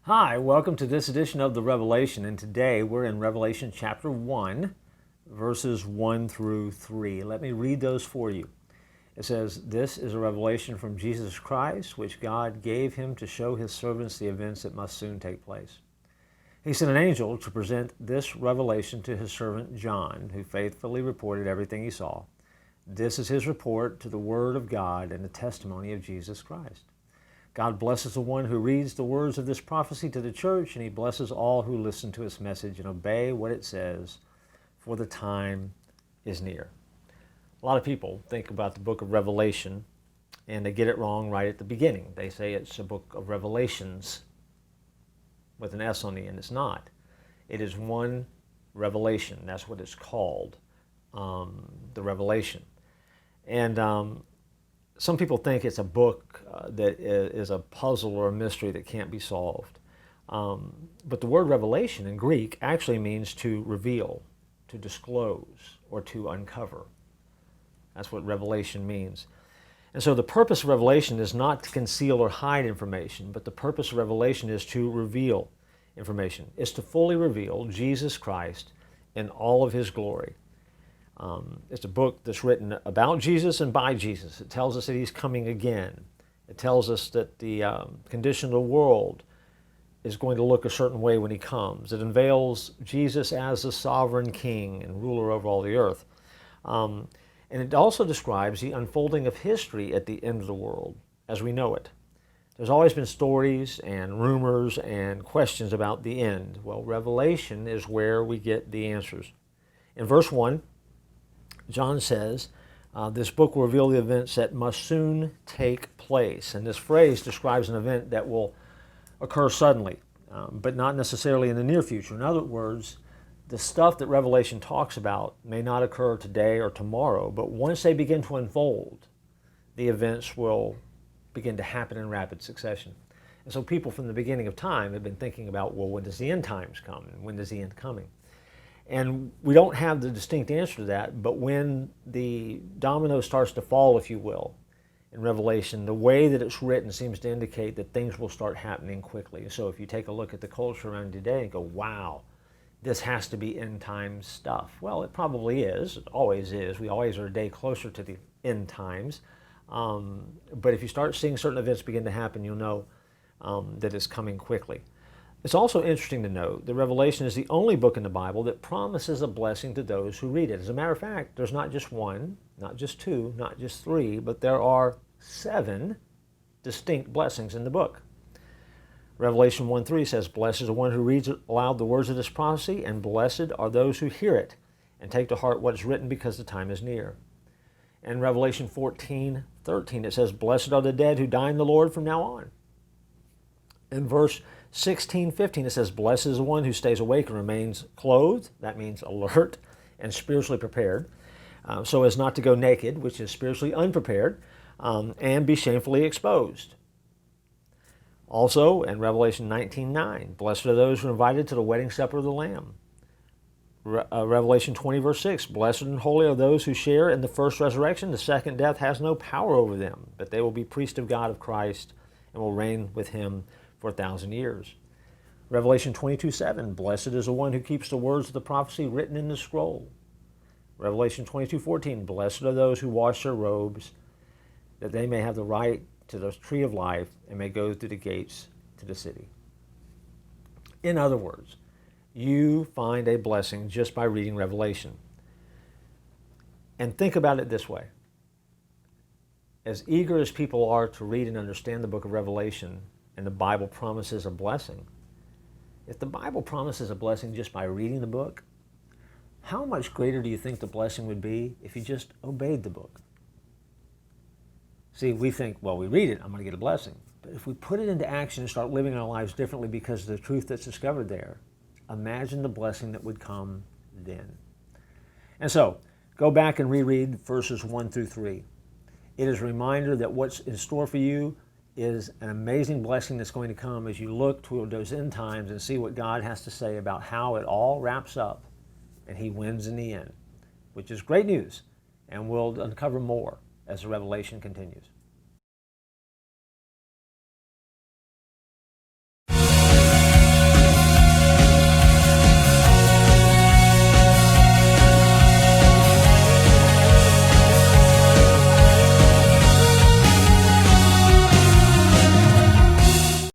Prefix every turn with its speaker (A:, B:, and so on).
A: Hi, welcome to this edition of the Revelation, and today we're in Revelation chapter 1, verses 1 through 3. Let me read those for you. It says, "This is a revelation from Jesus Christ, which God gave him to show his servants the events that must soon take place. He sent an angel to present this revelation to his servant John, who faithfully reported everything he saw. This is his report to the Word of God and the testimony of Jesus Christ. God blesses the one who reads the words of this prophecy to the church, and he blesses all who listen to its message and obey what it says, for the time is near." A lot of people think about the book of Revelation, and they get it wrong right at the beginning. They say it's a book of Revelations with an S on the end. It's not. It is one revelation. That's what it's called, the Revelation. And some people think it's a book that is a puzzle or a mystery that can't be solved. But the word revelation in Greek actually means to reveal, to disclose, or to uncover. That's what revelation means. And so the purpose of revelation is not to conceal or hide information, but the purpose of revelation is to reveal information. It's to fully reveal Jesus Christ in all of his glory. It's a book that's written about Jesus and by Jesus. It tells us that he's coming again. It tells us that the condition of the world is going to look a certain way when he comes. It unveils Jesus as the sovereign king and ruler over all the earth. And it also describes the unfolding of history at the end of the world as we know it. There's always been stories and rumors and questions about the end. Well, Revelation is where we get the answers. In verse 1, John says, this book will reveal the events that must soon take place. And this phrase describes an event that will occur suddenly, but not necessarily in the near future. In other words, the stuff that Revelation talks about may not occur today or tomorrow, but once they begin to unfold, the events will begin to happen in rapid succession. And so people from the beginning of time have been thinking about, well, when does the end times come? And when does the end coming? And we don't have the distinct answer to that, but when the domino starts to fall, if you will, in Revelation, the way that it's written seems to indicate that things will start happening quickly. So if you take a look at the culture around today and go, wow, this has to be end times stuff. Well, it probably is. It always is. We always are a day closer to the end times. But if you start seeing certain events begin to happen, you'll know that it's coming quickly. It's also interesting to note that Revelation is the only book in the Bible that promises a blessing to those who read it. As a matter of fact, there's not just one, not just two, not just three, but there are 7 distinct blessings in the book. Revelation 1:3 says, "Blessed is the one who reads aloud the words of this prophecy, and blessed are those who hear it and take to heart what is written, because the time is near." In Revelation 14:13 it says, "Blessed are the dead who die in the Lord from now on." In verse 16:15 it says, "Blessed is the one who stays awake and remains clothed," that means alert and spiritually prepared, so as not to go naked, which is spiritually unprepared, and be shamefully exposed. Also in Revelation 19:9, "Blessed are those who are invited to the wedding supper of the Lamb." Revelation 20 verse 6, "Blessed and holy are those who share in the first resurrection. The second death has no power over them, but they will be priests of God of Christ and will reign with him for 1,000 years. Revelation 22:7, "Blessed is the one who keeps the words of the prophecy written in the scroll." Revelation 22:14, "Blessed are those who wash their robes, that they may have the right to the tree of life and may go through the gates to the city." In other words, you find a blessing just by reading Revelation. And think about it this way. As eager as people are to read and understand the book of Revelation, and the Bible promises a blessing, if the Bible promises a blessing just by reading the book, how much greater do you think the blessing would be if you just obeyed the book? See, we think, well, we read it, I'm going to get a blessing. But if we put it into action and start living our lives differently because of the truth that's discovered there, imagine the blessing that would come then. And so, go back and reread verses 1 through 3. It is a reminder that what's in store for you is an amazing blessing that's going to come as you look toward those end times and see what God has to say about how it all wraps up and he wins in the end, which is great news, and we'll uncover more as the revelation continues.